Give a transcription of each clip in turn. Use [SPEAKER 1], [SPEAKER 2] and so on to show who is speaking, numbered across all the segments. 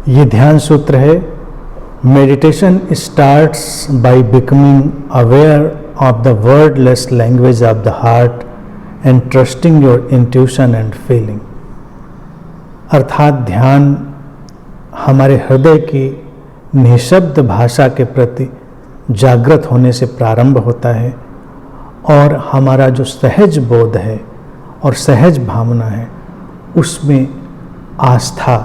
[SPEAKER 1] ये ध्यान सूत्र है, meditation starts by becoming aware of the wordless language of the heart and trusting your intuition and feeling. अर्थात ध्यान हमारे हृदय की निशब्द भाषा के प्रति जागृत होने से प्रारंभ होता है और हमारा जो सहज बोध है और सहज भावना है उसमें आस्था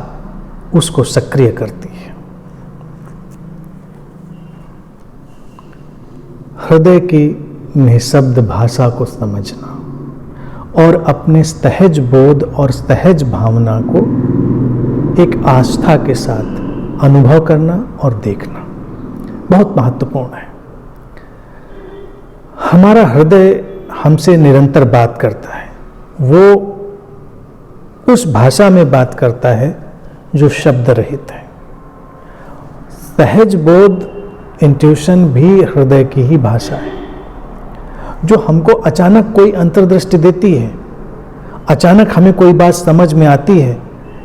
[SPEAKER 1] उसको सक्रिय करती है। हृदय की निशब्द भाषा को समझना और अपने सहज बोध और सहज भावना को एक आस्था के साथ अनुभव करना और देखना बहुत महत्वपूर्ण है। हमारा हृदय हमसे निरंतर बात करता है, वो उस भाषा में बात करता है जो शब्द रहित है। सहज बोध इंट्यूशन भी हृदय की ही भाषा है, जो हमको अचानक कोई अंतर्दृष्टि देती है। अचानक हमें कोई बात समझ में आती है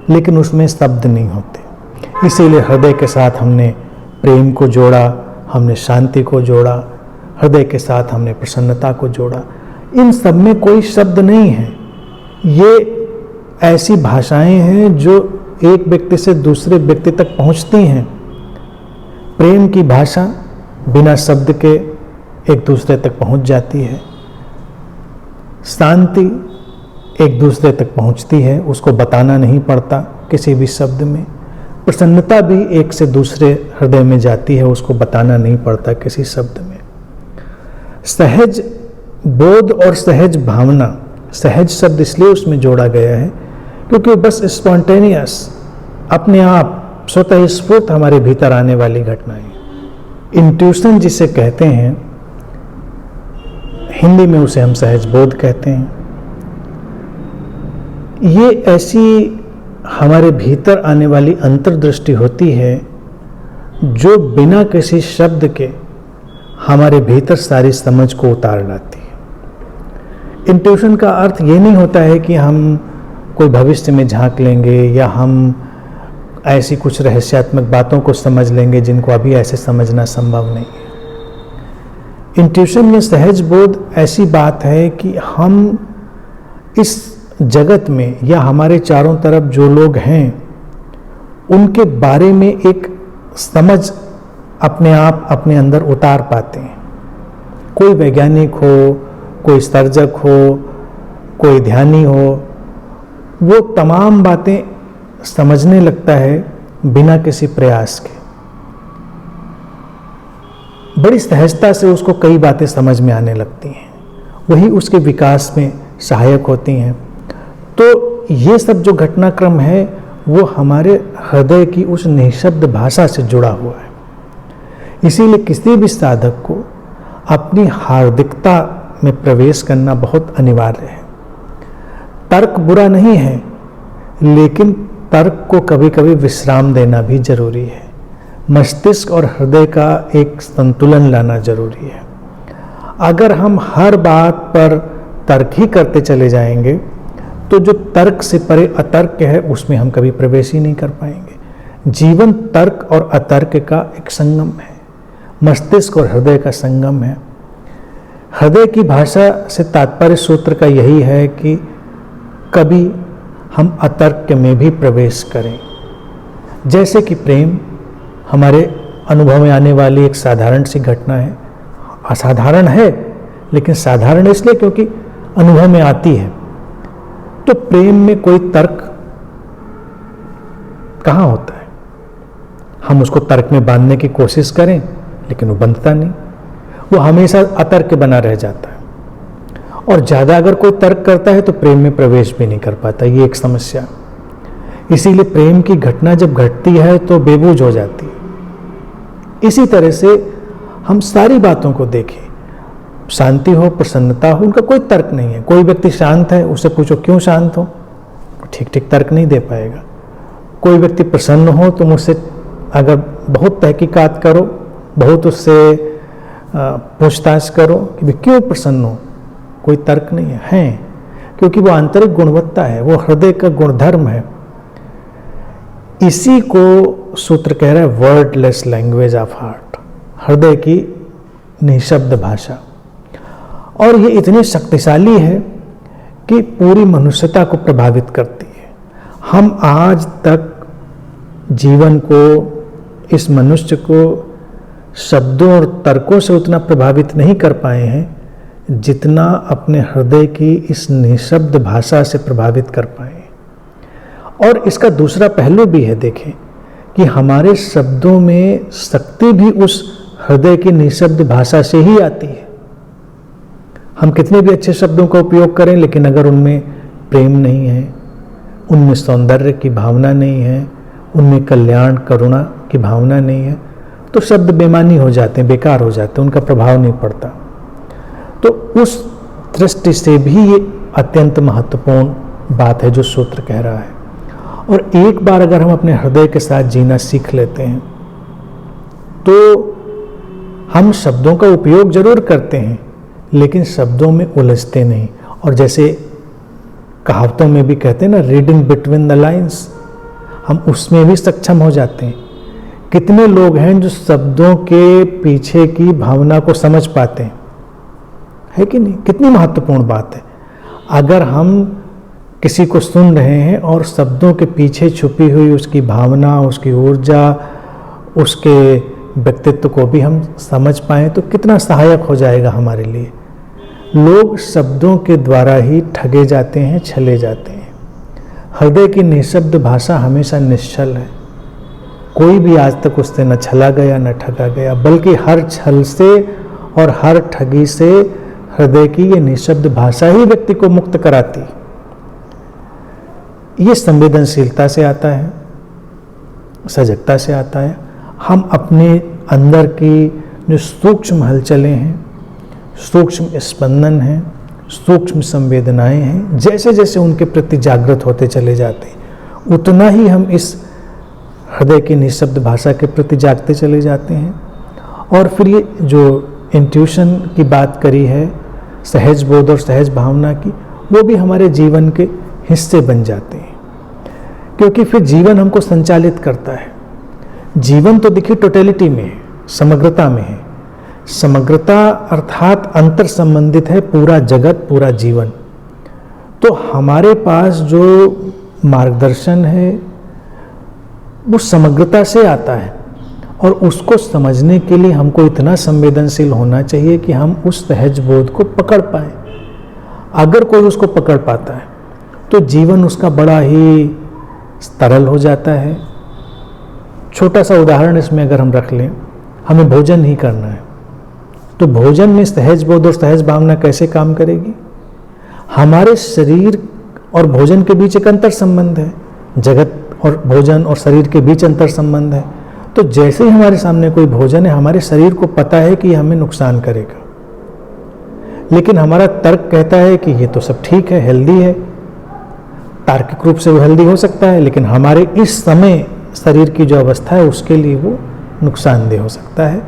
[SPEAKER 1] लेकिन उसमें शब्द नहीं होते। इसीलिए हृदय के साथ हमने प्रेम को जोड़ा, हमने शांति को जोड़ा, हृदय के साथ हमने प्रसन्नता को जोड़ा। इन सब में कोई शब्द नहीं है, ये ऐसी भाषाएं हैं जो एक व्यक्ति से दूसरे व्यक्ति तक पहुंचती हैं। प्रेम की भाषा बिना शब्द के एक दूसरे तक पहुंच जाती है। शांति एक दूसरे तक पहुंचती है, उसको बताना नहीं पड़ता किसी भी शब्द में। प्रसन्नता भी एक से दूसरे हृदय में जाती है, उसको बताना नहीं पड़ता किसी शब्द में। सहज बोध और सहज भावना, सहज शब्द इसलिए उसमें जोड़ा गया है क्योंकि बस स्पॉन्टेनियस, अपने आप स्वतः स्फूर्त हमारे भीतर आने वाली घटनाएं। इंट्यूशन जिसे कहते हैं, हिंदी में उसे हम सहज बोध कहते हैं। ये ऐसी हमारे भीतर आने वाली अंतर्दृष्टि होती है जो बिना किसी शब्द के हमारे भीतर सारी समझ को उतार लाती है। इंट्यूशन का अर्थ ये नहीं होता है कि हम कोई भविष्य में झांक लेंगे या हम ऐसी कुछ रहस्यात्मक बातों को समझ लेंगे जिनको अभी ऐसे समझना संभव नहीं है। इंट्यूशन या सहज बोध ऐसी बात है कि हम इस जगत में या हमारे चारों तरफ जो लोग हैं उनके बारे में एक समझ अपने आप अपने अंदर उतार पाते हैं। कोई वैज्ञानिक हो, कोई सर्जक हो, कोई ध्यानी हो, वो तमाम बातें समझने लगता है बिना किसी प्रयास के। बड़ी सहजता से उसको कई बातें समझ में आने लगती हैं, वही उसके विकास में सहायक होती हैं। तो ये सब जो घटनाक्रम है वो हमारे हृदय की उस निशब्द भाषा से जुड़ा हुआ है। इसीलिए किसी भी साधक को अपनी हार्दिकता में प्रवेश करना बहुत अनिवार्य है। तर्क बुरा नहीं है, लेकिन तर्क को कभी कभी विश्राम देना भी जरूरी है। मस्तिष्क और हृदय का एक संतुलन लाना जरूरी है। अगर हम हर बात पर तर्क ही करते चले जाएंगे तो जो तर्क से परे अतर्क है उसमें हम कभी प्रवेश ही नहीं कर पाएंगे। जीवन तर्क और अतर्क का एक संगम है, मस्तिष्क और हृदय का संगम है। हृदय की भाषा से तात्पर्य सूत्र का यही है कि कभी हम अतर्क में भी प्रवेश करें। जैसे कि प्रेम हमारे अनुभव में आने वाली एक साधारण सी घटना है। असाधारण है लेकिन साधारण इसलिए क्योंकि अनुभव में आती है। तो प्रेम में कोई तर्क कहाँ होता है? हम उसको तर्क में बांधने की कोशिश करें लेकिन वो बंधता नहीं, वो हमेशा अतर्क बना रह जाता है। और ज़्यादा अगर कोई तर्क करता है तो प्रेम में प्रवेश भी नहीं कर पाता, ये एक समस्या। इसीलिए प्रेम की घटना जब घटती है तो बेबूझ हो जाती है। इसी तरह से हम सारी बातों को देखें, शांति हो, प्रसन्नता हो, उनका कोई तर्क नहीं है। कोई व्यक्ति शांत है, उससे पूछो क्यों शांत हो, ठीक ठीक तर्क नहीं दे पाएगा। कोई व्यक्ति प्रसन्न हो तो मुझसे अगर बहुत तहकीकात करो, बहुत उससे पूछताछ करो कि भाई क्यों प्रसन्न हो, कोई तर्क नहीं है, क्योंकि वो आंतरिक गुणवत्ता है, वो हृदय का गुणधर्म है। इसी को सूत्र कह रहा है वर्डलेस लैंग्वेज ऑफ हार्ट, हृदय की निशब्द भाषा। और ये इतनी शक्तिशाली है कि पूरी मनुष्यता को प्रभावित करती है। हम आज तक जीवन को, इस मनुष्य को शब्दों और तर्कों से उतना प्रभावित नहीं कर पाए हैं जितना अपने हृदय की इस निशब्द भाषा से प्रभावित कर पाए। और इसका दूसरा पहलू भी है, देखें कि हमारे शब्दों में शक्ति भी उस हृदय की निशब्द भाषा से ही आती है। हम कितने भी अच्छे शब्दों का उपयोग करें, लेकिन अगर उनमें प्रेम नहीं है, उनमें सौंदर्य की भावना नहीं है, उनमें कल्याण करुणा की भावना नहीं है, तो शब्द बेमानी हो जाते हैं, बेकार हो जाते हैं, उनका प्रभाव नहीं पड़ता। तो उस दृष्टि से भी ये अत्यंत महत्वपूर्ण बात है जो सूत्र कह रहा है। और एक बार अगर हम अपने हृदय के साथ जीना सीख लेते हैं तो हम शब्दों का उपयोग जरूर करते हैं, लेकिन शब्दों में उलझते नहीं। और जैसे कहावतों में भी कहते हैं ना, रीडिंग बिटवीन द लाइन्स, हम उसमें भी सक्षम हो जाते हैं। कितने लोग हैं जो शब्दों के पीछे की भावना को समझ पाते हैं, है कि नहीं? कितनी महत्वपूर्ण बात है। अगर हम किसी को सुन रहे हैं और शब्दों के पीछे छुपी हुई उसकी भावना, उसकी ऊर्जा, उसके व्यक्तित्व को भी हम समझ पाएं तो कितना सहायक हो जाएगा हमारे लिए। लोग शब्दों के द्वारा ही ठगे जाते हैं, छले जाते हैं। हृदय की निशब्द भाषा हमेशा निश्चल है। कोई भी आज तक उससे न छला गया न ठगा गया, बल्कि हर छल से और हर ठगी से हृदय की ये निशब्द भाषा ही व्यक्ति को मुक्त कराती। ये संवेदनशीलता से आता है, सजगता से आता है। हम अपने अंदर की जो सूक्ष्म हलचलें हैं, सूक्ष्म स्पंदन हैं, सूक्ष्म संवेदनाएं हैं, जैसे जैसे उनके प्रति जागृत होते चले जाते हैं, उतना ही हम इस हृदय की निशब्द भाषा के प्रति जागते चले जाते हैं। और फिर ये जो इंट्यूशन की बात करी है, सहज बोध और सहज भावना की, वो भी हमारे जीवन के हिस्से बन जाते हैं, क्योंकि फिर जीवन हमको संचालित करता है। जीवन तो देखिए टोटलिटी में है, समग्रता में है। समग्रता अर्थात अंतर संबंधित है पूरा जगत, पूरा जीवन। तो हमारे पास जो मार्गदर्शन है वो समग्रता से आता है, और उसको समझने के लिए हमको इतना संवेदनशील होना चाहिए कि हम उस सहज बोध को पकड़ पाए। अगर कोई उसको पकड़ पाता है तो जीवन उसका बड़ा ही सरल हो जाता है। छोटा सा उदाहरण इसमें अगर हम रख लें, हमें भोजन ही करना है, तो भोजन में सहज बोध और सहज भावना कैसे काम करेगी? हमारे शरीर और भोजन के बीच एक अंतर संबंध है, जगत और भोजन और शरीर के बीच अंतर संबंध है। तो जैसे ही हमारे सामने कोई भोजन है, हमारे शरीर को पता है कि ये हमें नुकसान करेगा, लेकिन हमारा तर्क कहता है कि ये तो सब ठीक है, हेल्दी है। तार्किक रूप से वो हेल्दी हो सकता है, लेकिन हमारे इस समय शरीर की जो अवस्था है उसके लिए वो नुकसानदेह हो सकता है।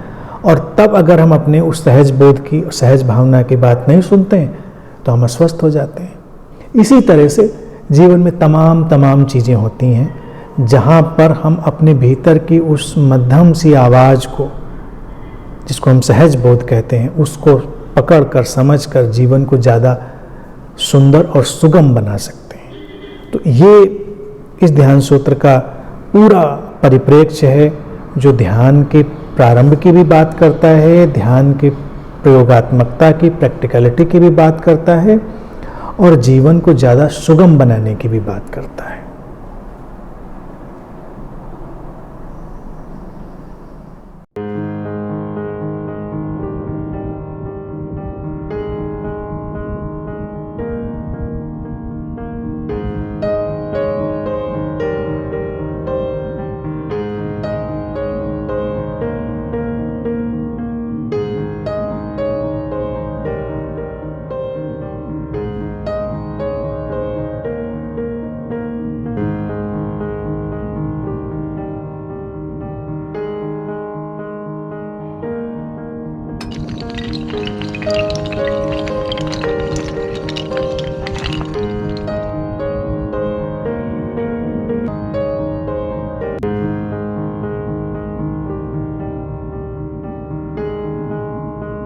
[SPEAKER 1] और तब अगर हम अपने उस सहज बोध की, सहज भावना की बात नहीं सुनते हैं तो हम अस्वस्थ हो जाते हैं। इसी तरह से जीवन में तमाम चीज़ें होती हैं जहाँ पर हम अपने भीतर की उस मध्यम सी आवाज़ को, जिसको हम सहज बोध कहते हैं, उसको पकड़ कर, समझ कर जीवन को ज़्यादा सुंदर और सुगम बना सकते हैं। तो ये इस ध्यान सूत्र का पूरा परिप्रेक्ष्य है, जो ध्यान के प्रारंभ की भी बात करता है, ध्यान की प्रयोगात्मकता की, प्रैक्टिकलिटी की भी बात करता है, और जीवन को ज़्यादा सुगम बनाने की भी बात करता है।